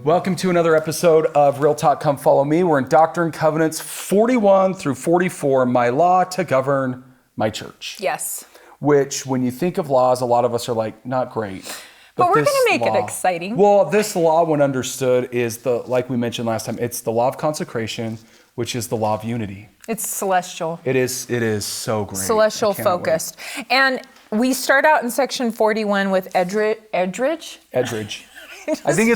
Welcome to another episode of Real Talk, Come Follow Me. We're in Doctrine, Covenants 41 through 44, my law to govern my church. Yes. Which, when you think of laws, a lot of us are like, not great. But we're going to make it exciting. Well, this law, when understood, is like we mentioned last time, it's the law of consecration, which is the law of unity. It's celestial. It is so great. Celestial focused. Wait. And we start out in section 41 with Edridge. I think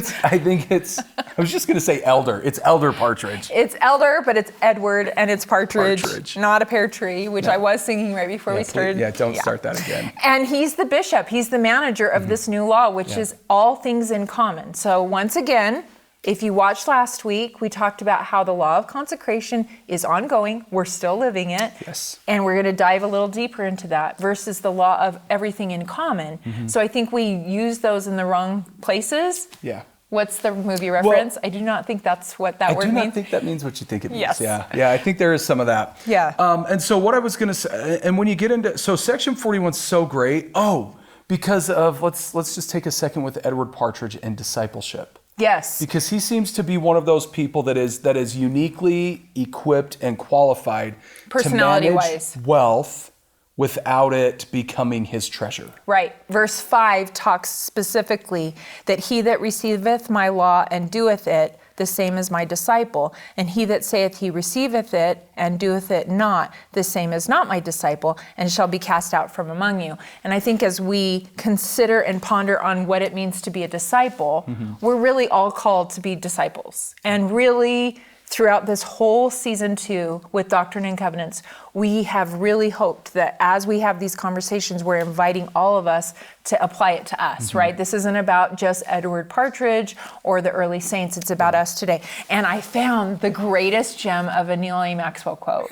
it's, I was just going to say elder. It's elder partridge. It's elder, but it's Edward, and it's partridge. Not a pear tree, which I was singing right before we started. Don't start that again. And he's the bishop. He's the manager of this new law, which is all things in common. So once again, if you watched last week, we talked about how the law of consecration is ongoing. We're still living it. Yes. And we're going to dive a little deeper into that versus the law of everything in common. Mm-hmm. So I think we use those in the wrong places. Yeah. What's the movie reference? Well, I do not think that's what that word means. I do not think that means what you think it means. Yes. Yeah, I think there is some of that. Yeah. And so what I was going to say, and when you get into, so section 41 is so great. Oh, because of, let's just take a second with Edward Partridge and discipleship. Yes. Because he seems to be one of those people that is uniquely equipped and qualified to manage wealth without it becoming his treasure. Right. Verse 5 talks specifically that he that receiveth my law and doeth it, the same as my disciple. And he that saith he receiveth it and doeth it not, the same as not my disciple, and shall be cast out from among you. And I think as we consider and ponder on what it means to be a disciple, we're really all called to be disciples. And really, throughout this whole season 2 with Doctrine and Covenants, we have really hoped that as we have these conversations, we're inviting all of us to apply it to us, right? This isn't about just Edward Partridge or the early saints. It's about us today. And I found the greatest gem of a Neil A. Maxwell quote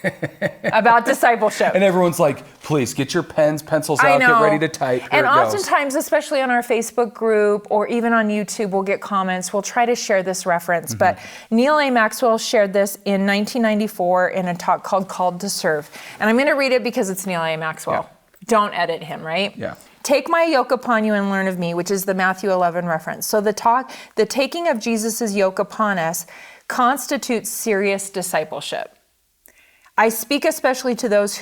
about discipleship. And everyone's like, please get your pens, pencils out, get ready to type. And oftentimes, especially on our Facebook group or even on YouTube, we'll get comments. We'll try to share this reference. But Neil A. Maxwell shared this in 1994 in a talk called Called to Serve. And I'm going to read it because it's Neil A. Maxwell. Yeah. Don't edit him, right? Yeah. Take my yoke upon you and learn of me, which is the Matthew 11 reference. So the taking of Jesus' yoke upon us constitutes serious discipleship. I speak especially to those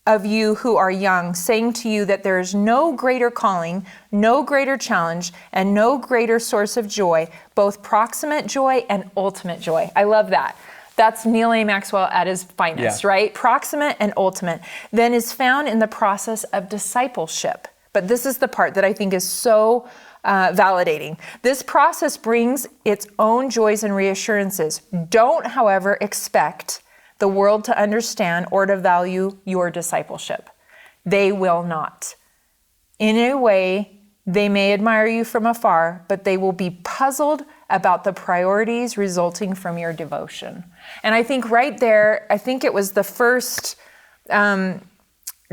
of you who are young, saying to you that there is no greater calling, no greater challenge, and no greater source of joy, both proximate joy and ultimate joy. I love that. That's Neil A. Maxwell at his finest, right? Proximate and ultimate. Then is found in the process of discipleship. But this is the part that I think is so validating. This process brings its own joys and reassurances. Don't, however, expect the world to understand or to value your discipleship. They will not. In a way, they may admire you from afar, but they will be puzzled about the priorities resulting from your devotion. And I think right there, I think it was the first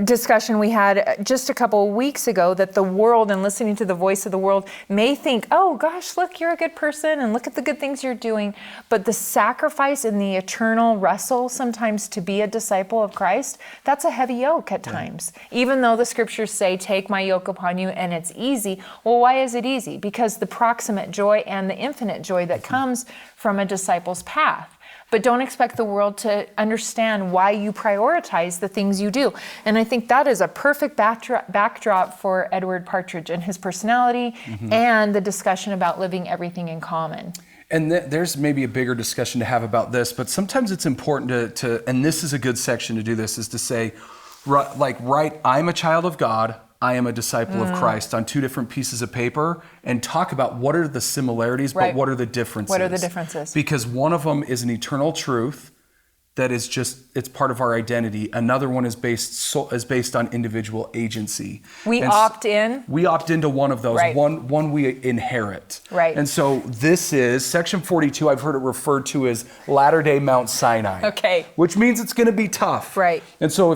discussion we had just a couple of weeks ago that the world and listening to the voice of the world may think, oh gosh, look, you're a good person and look at the good things you're doing. But the sacrifice and the eternal wrestle sometimes to be a disciple of Christ, that's a heavy yoke at times. Even though the scriptures say, take my yoke upon you and it's easy. Well, why is it easy? Because the proximate joy and the infinite joy that comes from a disciple's path. But don't expect the world to understand why you prioritize the things you do. And I think that is a perfect backdrop for Edward Partridge and his personality and the discussion about living everything in common. And there's maybe a bigger discussion to have about this, but sometimes it's important to and this is a good section to do this, is to say, I'm a child of God, I am a disciple of Christ on two different pieces of paper, and talk about what are the similarities, but what are the differences? What are the differences? Because one of them is an eternal truth that is just, it's part of our identity. Another one is based on individual agency. We opt in. We opt into one of those. Right. One we inherit. Right. And so this is section 42. I've heard it referred to as latter-day Mount Sinai. Okay. Which means it's going to be tough. Right. And so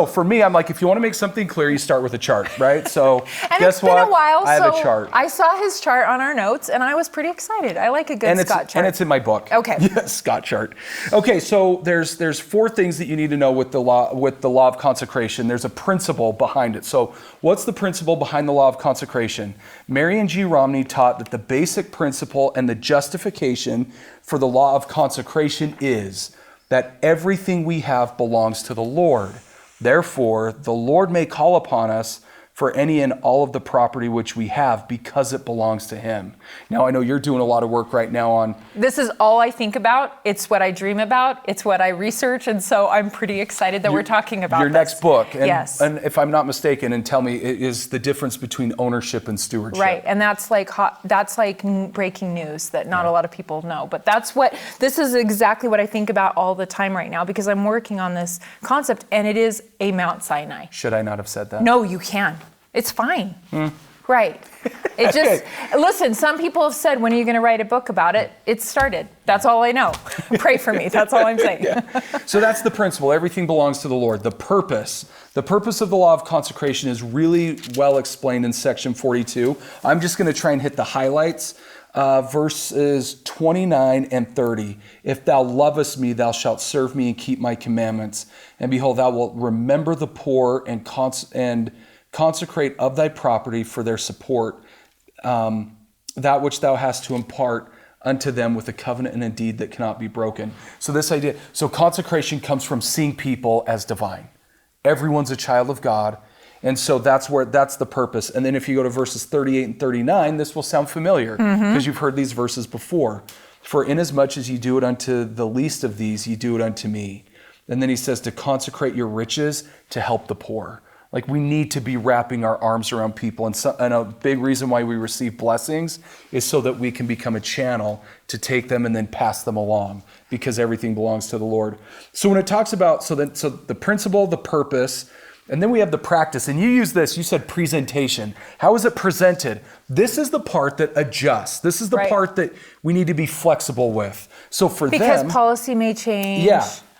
for me, I'm like, if you want to make something clear, you start with a chart, right? So and guess what? It's been a while. I have a chart. I saw his chart on our notes, and I was pretty excited. I like a good Scott chart. And it's in my book. Okay. Yes, Scott chart. Okay, so there's four things that you need to know with the law of consecration. There's a principle behind it. So what's the principle behind the law of consecration? Marion G. Romney taught that the basic principle and the justification for the law of consecration is that everything we have belongs to the Lord. Therefore, the Lord may call upon us for any and all of the property which we have because it belongs to him. Now, I know you're doing a lot of work right now on... This is all I think about. It's what I dream about. It's what I research. And so I'm pretty excited that we're talking about your this. next book. And, yes. And if I'm not mistaken, and tell me, is the difference between ownership and stewardship. Right. And that's like breaking news that not a lot of people know. But this is exactly what I think about all the time right now, because I'm working on this concept, and it is a Mount Sinai. Should I not have said that? No, you can. It's fine. Right. It just, listen, some people have said, when are you going to write a book about it? It started. That's all I know. Pray for me. That's all I'm saying. So that's the principle. Everything belongs to the Lord. The purpose of the law of consecration is really well explained in section 42. I'm just going to try and hit the highlights. Verses 29 and 30. If thou lovest me, thou shalt serve me and keep my commandments. And behold, thou wilt remember the poor and consecrate of thy property for their support, that which thou hast to impart unto them with a covenant and a deed that cannot be broken. So this idea, consecration comes from seeing people as divine. Everyone's a child of God. And so that's the purpose. And then if you go to verses 38 and 39, this will sound familiar because you've heard these verses before. For inasmuch as you do it unto the least of these, you do it unto me. And then he says to consecrate your riches to help the poor. Like, we need to be wrapping our arms around people. And a big reason why we receive blessings is so that we can become a channel to take them and then pass them along, because everything belongs to the Lord. So when it talks about, so the principle, the purpose, and then we have the practice. And you use this, you said presentation. How is it presented? This is the part that adjusts. This is the part that we need to be flexible with. So for them... Because policy may change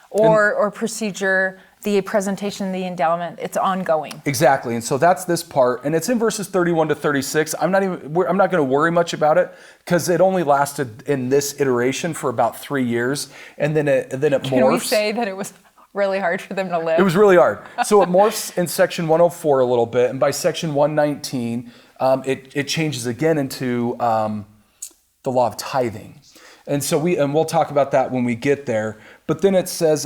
or procedure... The presentation, the endowment, it's ongoing. Exactly. And so that's this part. And it's in verses 31 to 36. I'm not going to worry much about it because it only lasted in this iteration for about 3 years. And then it morphs. Can we say that it was really hard for them to live? It was really hard. So it morphs in section 104 a little bit. And by section 119, it changes again into the law of tithing. And so we'll talk about that when we get there. But then it says...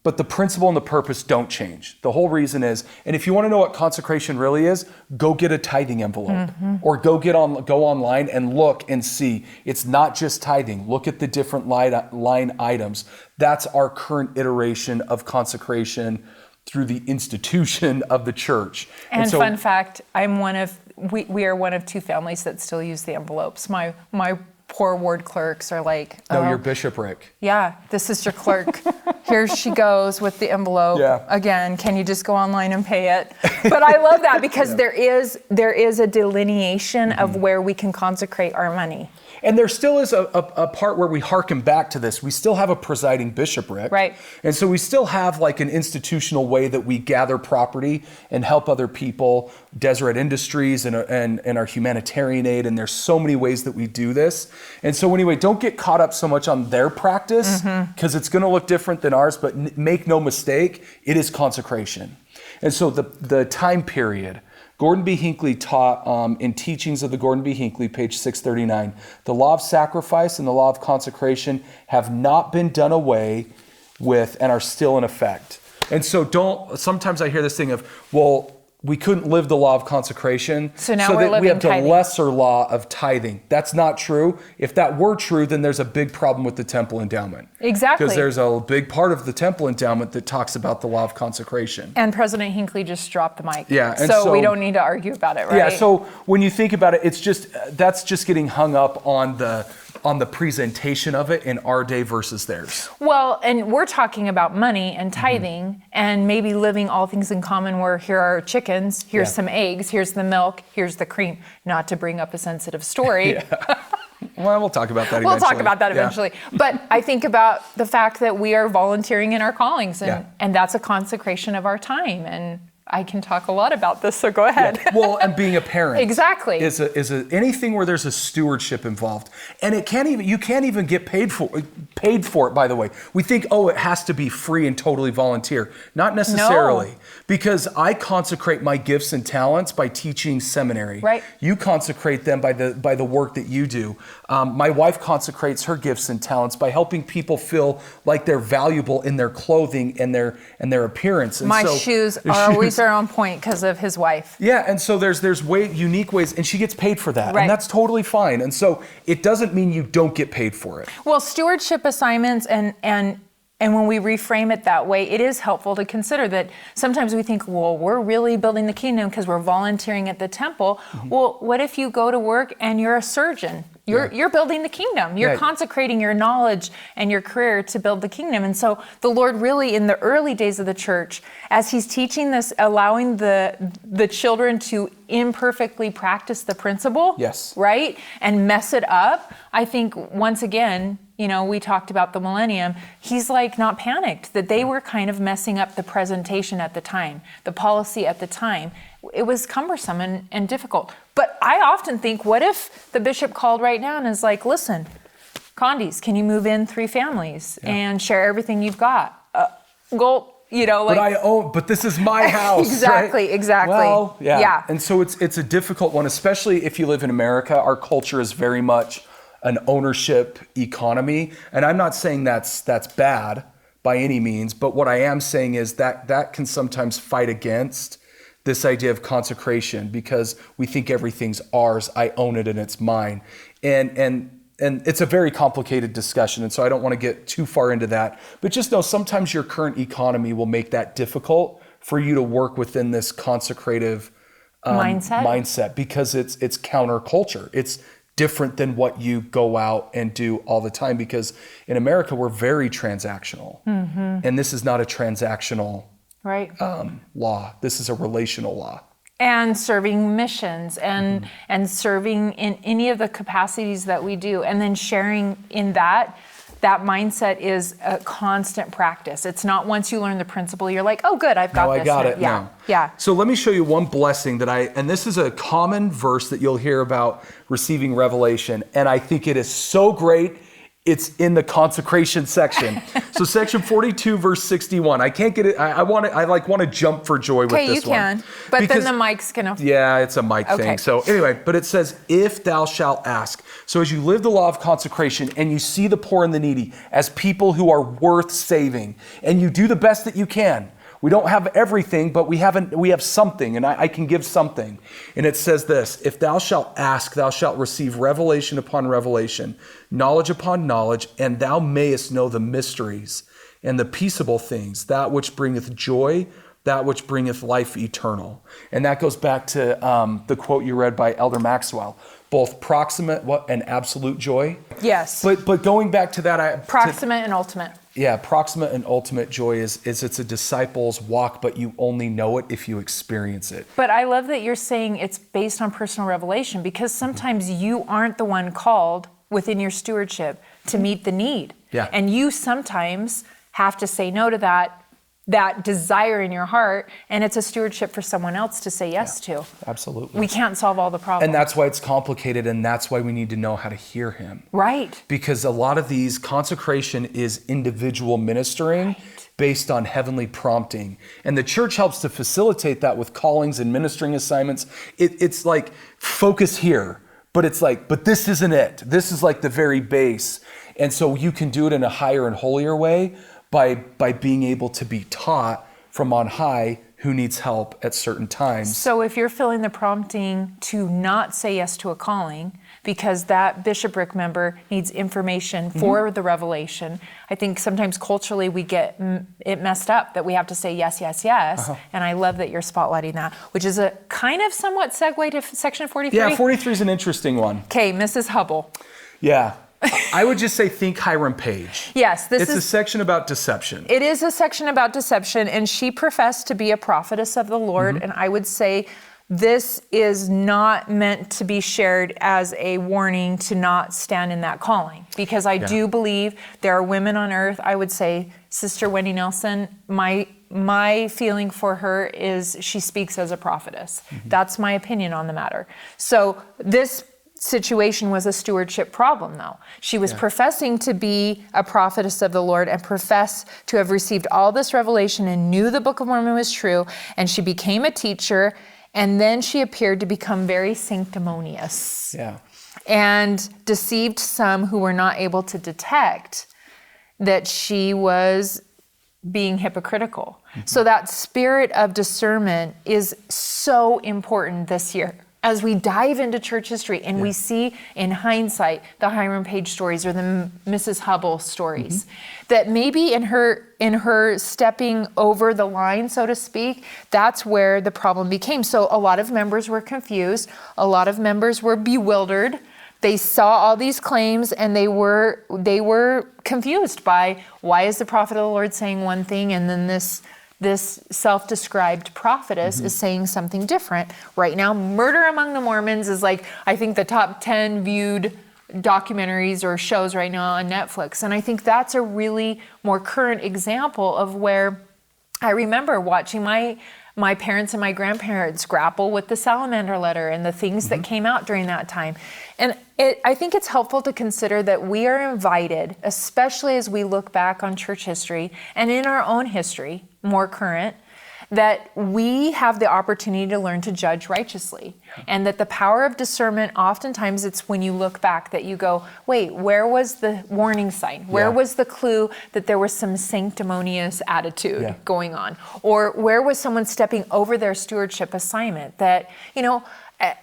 But the principle and the purpose don't change. The whole reason is, and if you want to know what consecration really is, go get a tithing envelope or go online and look and see. It's not just tithing. Look at the different line items. That's our current iteration of consecration through the institution of the church. And so, fun fact, we are one of two families that still use the envelopes. My poor ward clerks are like, no, you're bishopric. Yeah, this is your clerk. Here she goes with the envelope. Again, can you just go online and pay it? But I love that because there is a delineation of where we can consecrate our money. And there still is a part where we hearken back to this. We still have a presiding bishopric. Right. And so we still have like an institutional way that we gather property and help other people, Deseret Industries and our humanitarian aid. And there's so many ways that we do this. And so anyway, don't get caught up so much on their practice because it's going to look different than ours. But make no mistake, it is consecration. And so the time period, Gordon B. Hinckley taught in Teachings of the Gordon B. Hinckley, page 639, the law of sacrifice and the law of consecration have not been done away with and are still in effect. And so sometimes I hear this thing of, well, we couldn't live the law of consecration, so now we're living we have tithing. The lesser law of tithing. That's not true. If that were true, then there's a big problem with the temple endowment. Exactly. Because there's a big part of the temple endowment that talks about the law of consecration. And President Hinckley just dropped the mic. Yeah. And so we don't need to argue about it, right? Yeah, so when you think about it, that's just getting hung up on the presentation of it in our day versus theirs. Well, and we're talking about money and tithing and maybe living all things in common where here are chickens, here's some eggs, here's the milk, here's the cream. Not to bring up a sensitive story. Well, we'll talk about that eventually. We'll talk about that eventually. But I think about the fact that we are volunteering in our callings and that's a consecration of our time. I can talk a lot about this, so go ahead. Yeah. Well, and being a parent. Exactly. Is anything where there's a stewardship involved. And you can't even get paid for it, by the way. We think, it has to be free and totally volunteer. Not necessarily. No. Because I consecrate my gifts and talents by teaching seminary. Right. You consecrate them by the work that you do. My wife consecrates her gifts and talents by helping people feel like they're valuable in their clothing and their appearance. And my shoes are always on point because of his wife. Yeah, and so there's unique ways, and she gets paid for that, right. And that's totally fine. And so it doesn't mean you don't get paid for it. Well, stewardship assignments and when we reframe it that way, it is helpful to consider that sometimes we think, well, we're really building the kingdom because we're volunteering at the temple. Mm-hmm. Well, what if you go to work and you're a surgeon? You're building the kingdom. You're consecrating your knowledge and your career to build the kingdom. And so the Lord really, in the early days of the church, as he's teaching this, allowing the children to imperfectly practice the principle, yes, right, and mess it up, I think once again, we talked about the millennium. He's like not panicked that they were kind of messing up the presentation at the time, the policy at the time. It was cumbersome and difficult. But I often think, what if the bishop called right now and is like, listen, Condies, can you move in 3 families and share everything you've got? But this is my house. Exactly, right? exactly. Well, yeah. And so it's a difficult one, especially if you live in America. Our culture is very much an ownership economy. And I'm not saying that's bad by any means, but what I am saying is that can sometimes fight against this idea of consecration because we think everything's ours, I own it and it's mine. And it's a very complicated discussion, and so I don't want to get too far into that. But just know sometimes your current economy will make that difficult for you to work within this consecrative mindset because it's counterculture. It's different than what you go out and do all the time because in America, we're very transactional. Mm-hmm. And this is not a transactional law. This is a relational law. And serving missions and serving in any of the capacities that we do. And then sharing in that mindset is a constant practice. It's not once you learn the principle, you're like, oh, good, I've got this. I got it. Yeah. No. Yeah. So let me show you one blessing and this is a common verse that you'll hear about receiving revelation. And I think it is so great. It's in the consecration section. So section 42, verse 61. I can't get it. I want to jump for joy with this one. Okay, you can. But then the mic's going to... Yeah, it's a mic thing. So anyway, but it says, if thou shalt ask. So as you live the law of consecration and you see the poor and the needy as people who are worth saving, and you do the best that you can. We don't have everything, but we have something, and I can give something. And it says this, if thou shalt ask, thou shalt receive revelation upon revelation, knowledge upon knowledge, and thou mayest know the mysteries and the peaceable things, that which bringeth joy, that which bringeth life eternal. And that goes back to the quote you read by Elder Maxwell, both proximate and absolute joy. Yes. But going back to that... Proximate and ultimate. Yeah, proximate and ultimate joy is it's a disciple's walk, but you only know it if you experience it. But I love that you're saying it's based on personal revelation because sometimes you aren't the one called within your stewardship to meet the need. Yeah. And you sometimes have to say no to that desire in your heart, and it's a stewardship for someone else to say yes to. Absolutely. We can't solve all the problems. And that's why it's complicated, and that's why we need to know how to hear him. Right. Because a lot of these, consecration is individual ministering based on heavenly prompting. And the church helps to facilitate that with callings and ministering assignments. It's like, focus here, but this isn't it. This is like the very base. And so you can do it in a higher and holier way, by being able to be taught from on high who needs help at certain times. So if you're feeling the prompting to not say yes to a calling because that bishopric member needs information for the revelation, I think sometimes culturally we get it messed up that we have to say yes, yes, yes. And I love that you're spotlighting that, which is a kind of somewhat segue to section 43. Yeah, 43 is an interesting one. Okay, Mrs. Hubble. Yeah. I would just say think Hiram Page. Yes, it's a section about deception. It is a section about deception, and she professed to be a prophetess of the Lord, and I would say this is not meant to be shared as a warning to not stand in that calling, because I do believe there are women on earth. I would say Sister Wendy Nelson, my feeling for her is she speaks as a prophetess. That's my opinion on the matter. So this situation was a stewardship problem, though. She was professing to be a prophetess of the Lord and professed to have received all this revelation and knew the Book of Mormon was true, and she became a teacher, and then she appeared to become very sanctimonious and deceived some who were not able to detect that she was being hypocritical. So that spirit of discernment is so important this year. As we dive into church history and we see in hindsight the Hiram Page stories or the Mrs. Hubble stories, that maybe in her stepping over the line, so to speak, that's where the problem became. So a lot of members were confused. A lot of members were bewildered. They saw all these claims and they were confused by, why is the prophet of the Lord saying one thing and then this self-described prophetess is saying something different. Right now, Murder Among the Mormons is like, I think, the top 10 viewed documentaries or shows right now on Netflix. And I think that's a really more current example of where I remember watching my parents and my grandparents grapple with the Salamander letter and the things that came out during that time. And I think it's helpful to consider that we are invited, especially as we look back on church history and in our own history, more current, that we have the opportunity to learn to judge righteously. And that the power of discernment, oftentimes it's when you look back that you go, wait, where was the warning sign? Where was the clue that there was some sanctimonious attitude going on? Or where was someone stepping over their stewardship assignment that,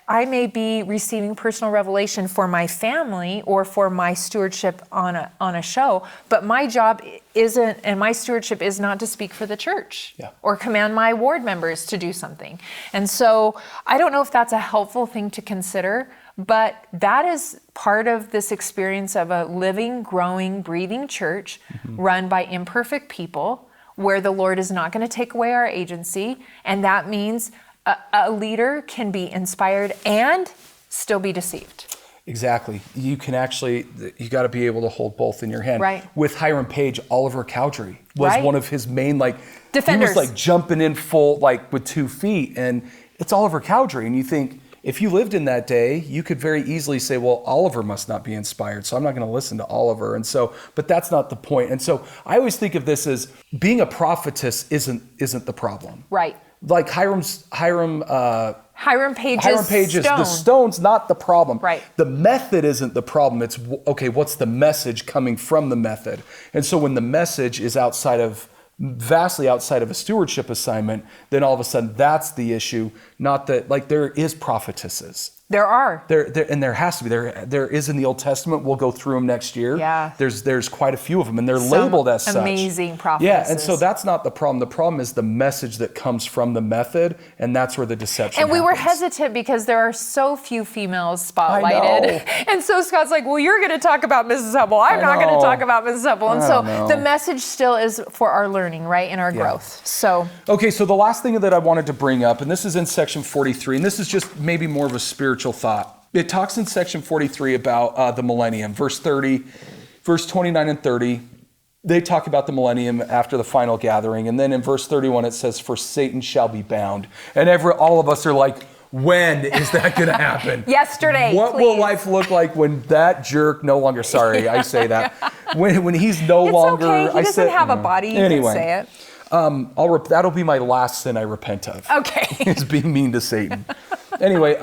I may be receiving personal revelation for my family or for my stewardship on a show, but my job isn't, and my stewardship is not to speak for the church or command my ward members to do something. And so I don't know if that's a helpful thing to consider, but that is part of this experience of a living, growing, breathing church run by imperfect people, where the Lord is not going to take away our agency, and that means a leader can be inspired and still be deceived. Exactly. You can actually, you got to be able to hold both in your hand. Right. With Hiram Page, Oliver Cowdery was one of his main, defenders. He was jumping in full, with 2 feet, and it's Oliver Cowdery. And you think, if you lived in that day, you could very easily say, well, Oliver must not be inspired, so I'm not going to listen to Oliver. And so, but that's not the point. And so I always think of this as being a prophetess isn't the problem. Right. Like Hiram Page's stone. The stone's not the problem. Right. The method isn't the problem. It's, okay, what's the message coming from the method? And so when the message is vastly outside of a stewardship assignment, then all of a sudden that's the issue. Not that, there is prophetesses. There are. And there has to be. There is in the Old Testament. We'll go through them next year. Yeah. There's quite a few of them, and they're labeled as such. Amazing prophetesses. Yeah, and so that's not the problem. The problem is the message that comes from the method, and that's where the deception And we happens. were hesitant because there are so few females spotlighted. And so Scott's like, well, you're going to talk about Mrs. Hubble. I'm not going to talk about Mrs. Hubble. And so the message still is for our learning, right, and our growth. So. Okay, so the last thing that I wanted to bring up, and this is in section 43, and this is just maybe more of a spiritual thought. It talks in section 43 about the millennium. Verse 30, verse 29 and 30, they talk about the millennium after the final gathering. And then in verse 31, it says, for Satan shall be bound. And all of us are like, when is that going to happen? Yesterday, What will life look like when that jerk no longer, sorry, I say that, when he's no longer. It's okay, he doesn't have a body, you can say it. That'll be my last sin I repent of. Okay. Is being mean to Satan. Anyway,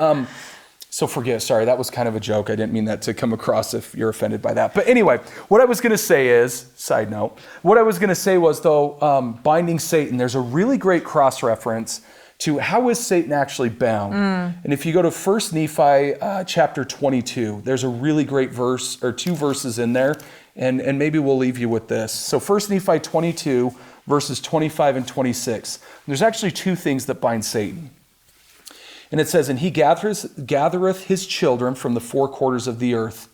so forgive, sorry, that was kind of a joke. I didn't mean that to come across if you're offended by that. But anyway, what I was going to say is, side note, what I was going to say was, though, binding Satan, there's a really great cross-reference to how is Satan actually bound. And if you go to 1 Nephi chapter 22, there's a really great verse, or 2 verses in there, and maybe we'll leave you with this. So 1 Nephi 22, verses 25 and 26. There's actually 2 things that bind Satan. And it says, and he gathereth his children from the 4 quarters of the earth,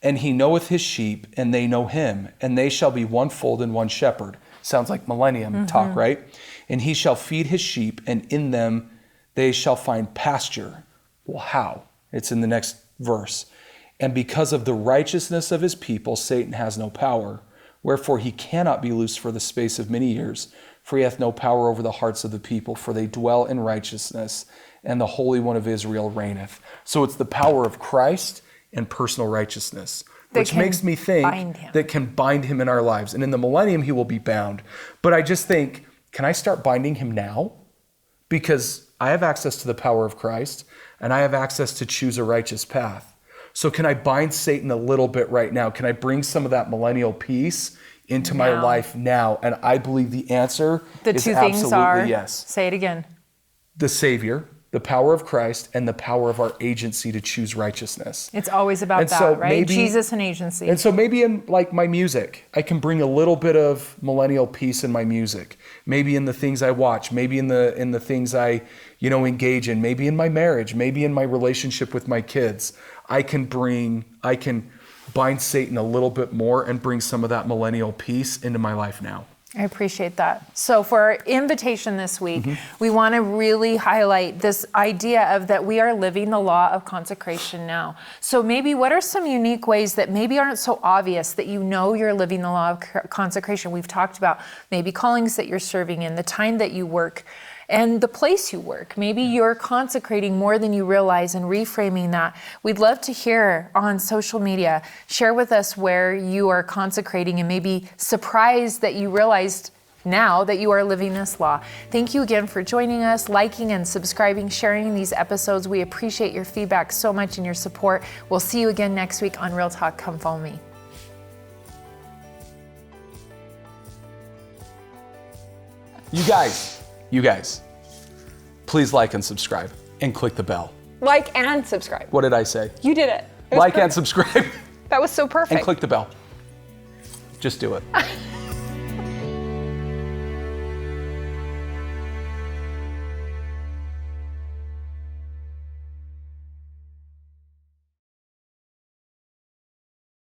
and he knoweth his sheep, and they know him, and they shall be one fold and one shepherd. Sounds like millennium talk, right? And he shall feed his sheep, and in them they shall find pasture. Well, how? It's in the next verse. And because of the righteousness of his people, Satan has no power. Wherefore he cannot be loosed for the space of many years, for he hath no power over the hearts of the people, for they dwell in righteousness, and the Holy One of Israel reigneth. So it's the power of Christ and personal righteousness, which makes me think that can bind him in our lives. And in the millennium, he will be bound. But I just think, can I start binding him now? Because I have access to the power of Christ, and I have access to choose a righteous path. So can I bind Satan a little bit right now? Can I bring some of that millennial peace into my life now? And I believe the answer is absolutely yes. Say it again. The Savior, the power of Christ, and the power of our agency to choose righteousness. It's always about that, right? Jesus and agency. And so maybe in like my music, I can bring a little bit of millennial peace in my music. Maybe in the things I watch, maybe in the things I, engage in, maybe in my marriage, maybe in my relationship with my kids. I can bind Satan a little bit more and bring some of that millennial peace into my life now. I appreciate that. So for our invitation this week, we want to really highlight this idea of that we are living the law of consecration now. So maybe what are some unique ways that maybe aren't so obvious that you're living the law of consecration? We've talked about maybe callings that you're serving in, the time that you work, and the place you work. Maybe you're consecrating more than you realize and reframing that. We'd love to hear on social media. Share with us where you are consecrating and maybe surprised that you realized now that you are living this law. Thank you again for joining us, liking and subscribing, sharing these episodes. We appreciate your feedback so much and your support. We'll see you again next week on Real Talk. Come follow me. You guys, please like and subscribe and click the bell. Like and subscribe. What did I say? You did it. Like and subscribe. That was so perfect. And click the bell. Just do it.